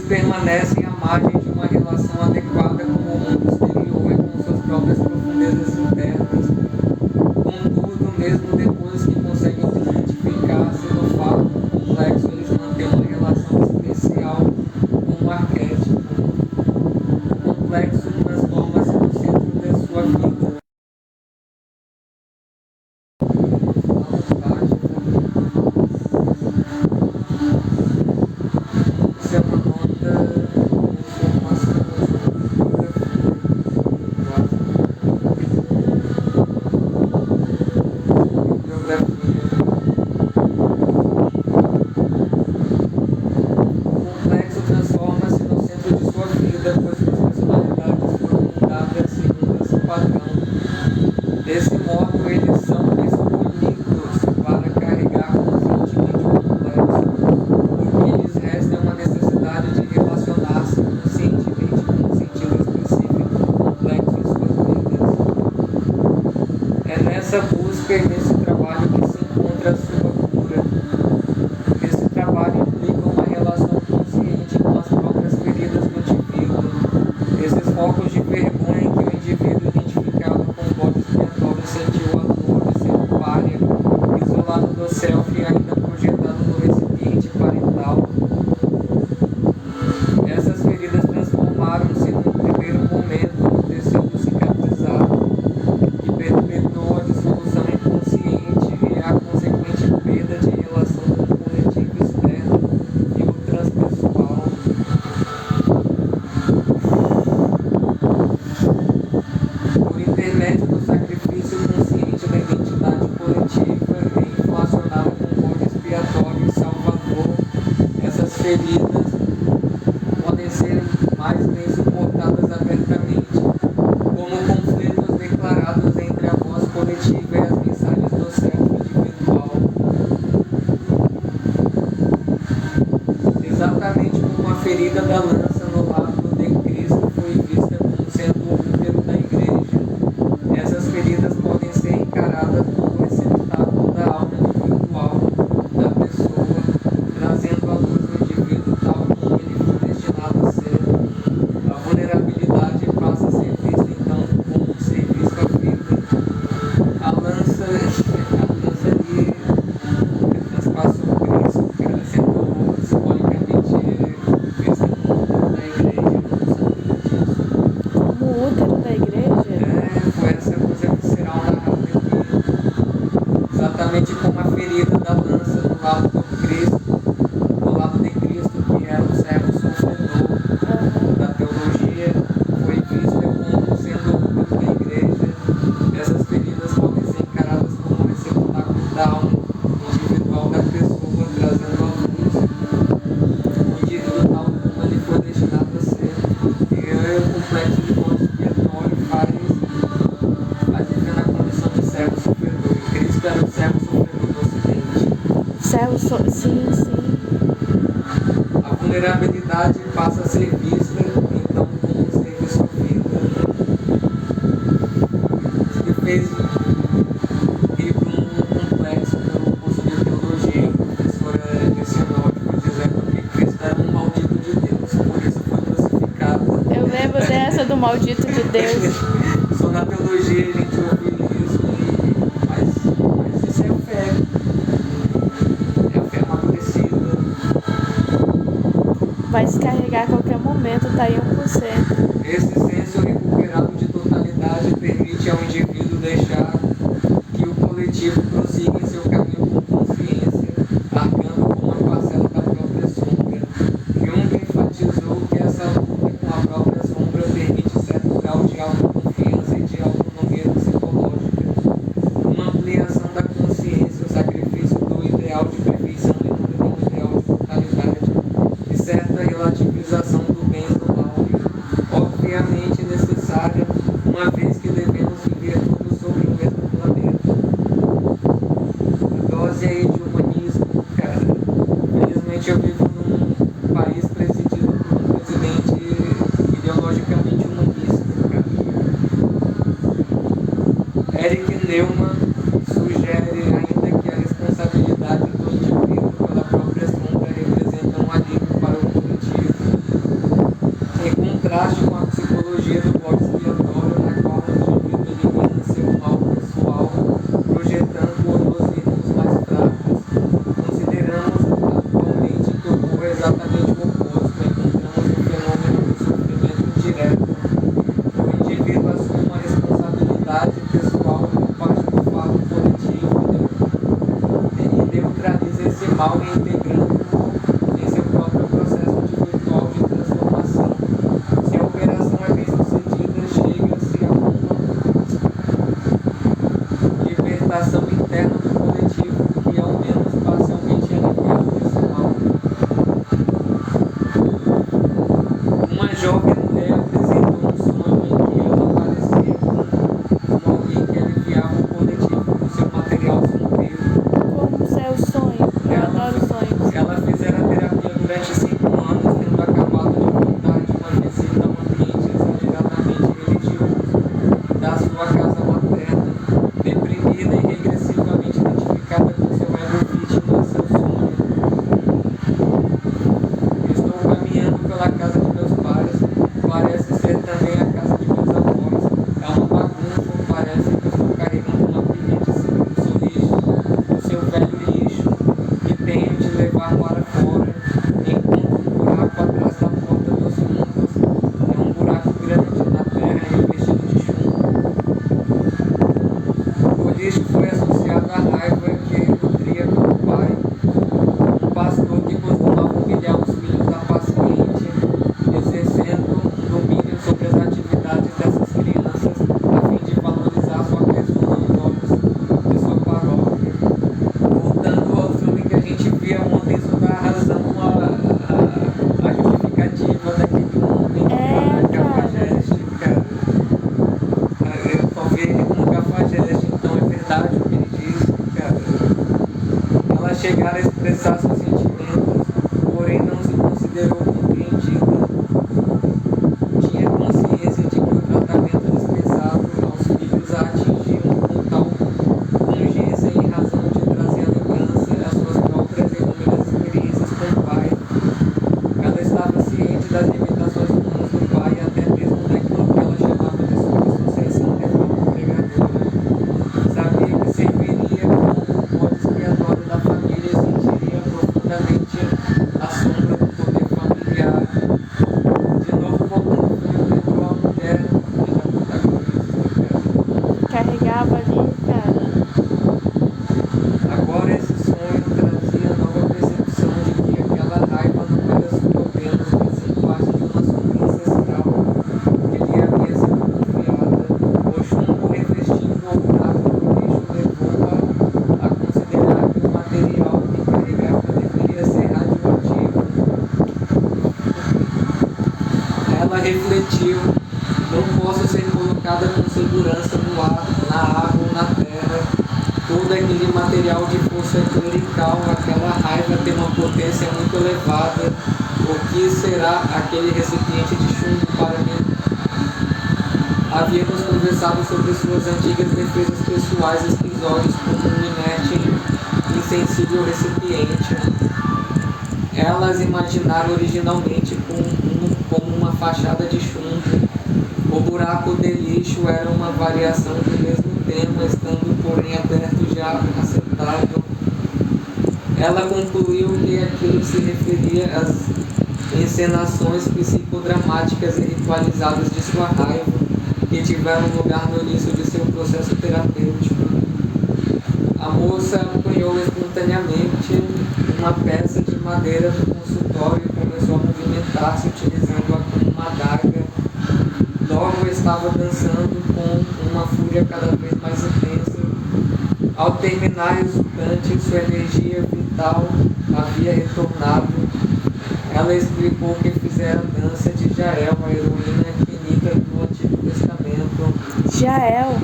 permanecem à margem de uma relação adequada com o mundo exterior e com suas próprias profundezas internas. Contudo, mesmo depois que conseguem identificar-se no fato complexo, eles mantêm uma relação especial com o arquétipo. O complexo transforma-se no centro de sua vida. Isso é uma nota de informação. Desse modo, eles são escolhidos para carregar conscientemente o complexo. O que lhes resta é uma necessidade de relacionar-se conscientemente com um sentido específico do complexo em suas vidas. É nessa busca e nesse trabalho que se encontra a sua cura. Esse trabalho implica uma relação consciente com as próprias feridas do indivíduo. Esses focos de vergonha que o indivíduo identificado com o bode expiatório sentiu a dor de ser pária, isolado do self e ainda projetado no recipiente parental. Essas feridas transformaram-se num primeiro momento no tecido cicatrizado, que perpetuou a dissolução inconsciente e a consequente perda de relação com o coletivo externo e o transpessoal. Por intermédio do sacrifício consciente da identidade coletiva e inflacionada com o bode expiatório e salvador, essas feridas podem ser mais bem suportadas abertamente, como conflitos declarados entre a voz coletiva e as mensagens do self individual. Exatamente como a ferida da lança no lado de Cristo foi vista como sendo o útero da igreja, essas feridas podem ser encaradas como receptáculo da alma individual da pessoa, trazendo à luz o indivíduo tal como ele foi destinado a ser. A vulnerabilidade passa a ser vista então como um serviço à vida. A lança ali transpassou Cristo, sendo simbolicamente vista como útero da igreja, não sabia disso. Como o útero da igreja? Foi essa coisa visceral narrada aqui. Exatamente como a ferida da lança no lado do Cristo, do lado de Cristo, que era o servo sofredor da teologia, foi vista como sendo o útero da igreja. Essas feridas podem ser encaradas como receptáculo da alma individual da pessoa, trazendo à luz o indivíduo tal como ele foi destinado a ser. E o complexo de bode expiatório faz viver na condição de servo sofredor. E Cristo era o servo sofredor do Ocidente. Sim, sim. A vulnerabilidade passa a ser vista, então, como um serviço à vida. Isso que fez ir para um complexo pelo curso de teologia, a professora de sinótico, dizendo que Cristo era um maldito de Deus, por isso foi crucificado. Eu lembro dessa do maldito de Deus. Só na teologia a gente ouve isso, mas isso é a fé. É a fé amadurecida. Vai se carregar a qualquer momento, tá em 1%. Esse senso recuperado de totalidade permite ao indivíduo deixar que o coletivo prossiga em seu caminho com consciência, arcando com uma parcela da própria sombra. Jung enfatizou que essa luta com a própria sombra permite certo grau de autoconfiança e de autonomia psicológica. Uma ampliação da consciência, o sacrifício do ideal de perfeição em nome do ideal de totalidade e certa relativização do bem e do mal, obviamente necessária, uma vez que devemos viver todos sobre o mesmo planeta. chegara a expressar seus sentimentos, porém não se considerou compreendida. Tinha consciência de que o tratamento dispensado aos filhos a atingiam com tal pungência em razão de trazer à lembrança as suas próprias e inúmeras experiências com o pai. Ela estava ciente das limitações humanas do pai e até mesmo daquilo que ela chamava de sua dissociação de forma pregadora. Sabia que serviria como bode expiatório da família e sentiria profundamente a sombra do poder familiar. De novo, voltando o filme, lembrou a mulher que já protagonista. Carregava ali, cara. Agora esse sonho trazia nova percepção de que aquela raiva não era sua apenas, mas sim parte de uma sombra ancestral que lhe havia sido confiada. O chumbo revestindo o prato do lixo levou-a a considerar que o material que carregava deveria ser radioativo. Ela refletiu: não posso ser colocada com segurança no ar, na água ou na terra. Todo aquele material de força clerical, aquela raiva tem uma potência muito elevada. O que será aquele recipiente de chumbo para mim? Havíamos conversado sobre suas antigas defesas pessoais esquizóides como um inerte e insensível recipiente. Elas imaginaram originalmente como uma fachada de chumbo. O buraco de lixo era uma variação do mesmo tema, estando porém aberto já aceitável. Ela concluiu que aquilo se referia às encenações psicodramáticas e ritualizadas de sua raiva, que tiveram lugar no início de seu processo terapêutico. A moça apanhou espontaneamente uma peça de madeira do consultório e começou a movimentar-se utilizando-a como uma adaga. Logo estava dançando com uma fúria cada vez mais intensa. Ao terminar exultante, sua energia vital havia retornado. Ela explicou que fizera a dança de Jael, a heroína infinita do Antigo Testamento. Jael,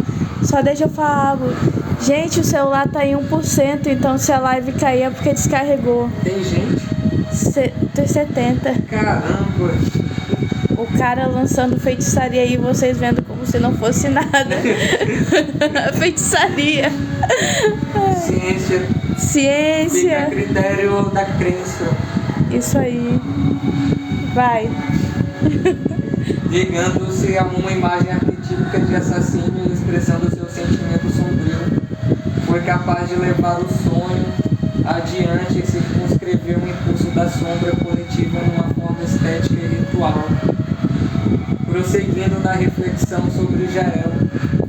só deixa eu falar algo. Gente, o celular tá em 1%, então se a live cair é porque descarregou. Tem gente? Tem 70. Caramba! O cara lançando feitiçaria aí, vocês vendo como se não fosse nada. Feitiçaria. Ciência. Fica a Ciência. critério da crença. Isso aí. Vai. Ligando-se a uma imagem arquetípica de assassino e expressando seu sentimento sombrio. Foi capaz de levar o sonho adiante e circunscrever o impulso da sombra coletiva numa forma estética e ritual. Prosseguindo na reflexão sobre Jael,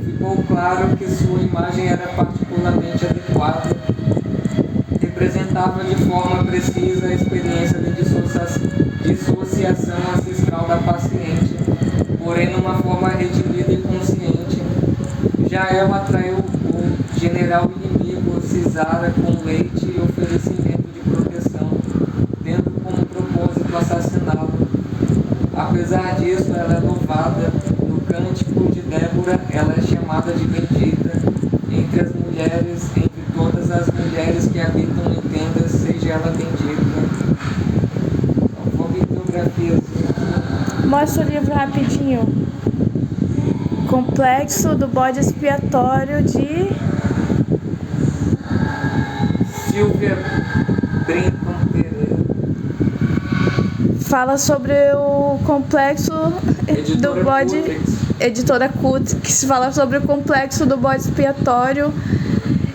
ficou claro que sua imagem era particularmente adequada. Representava de forma precisa a experiência de dissociação ancestral da paciente, porém numa forma redimida e consciente. Jael atraiu o general inimigo Cisara com leite e oferecimento de proteção, tendo como propósito assassiná-lo. Apesar disso, ela é louvada. No cântico de Débora, ela é chamada de bendita. Entre as mulheres, entre todas as mulheres que habitam em tendas, seja ela bendita. Vou bibliografia. Mostra o livro rapidinho. Complexo do bode expiatório de Silvia Brinton Pereira. Fala sobre o complexo Editora do bode. Cutrix. Editora Cutrix fala sobre o complexo do bode expiatório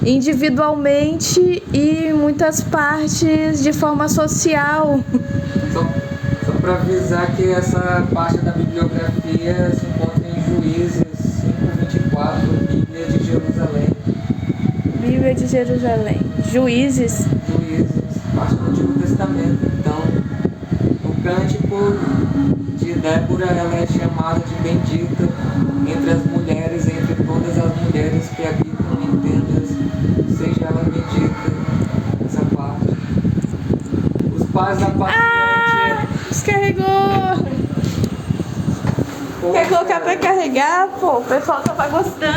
individualmente e em muitas partes de forma social. Só para avisar que essa parte da bibliografia se encontra em Juízes 5:24, Bíblia de Jerusalém. Bíblia de Jerusalém. Juízes. Parte do Antigo Testamento. Então, o cântico de Débora, ela é chamada de bendita entre as mulheres, entre todas as mulheres que habitam em tendas, seja ela bendita. Essa parte. Os pais da paciente. Descarregou! Quer colocar pra carregar? Pô, o pessoal tava gostando.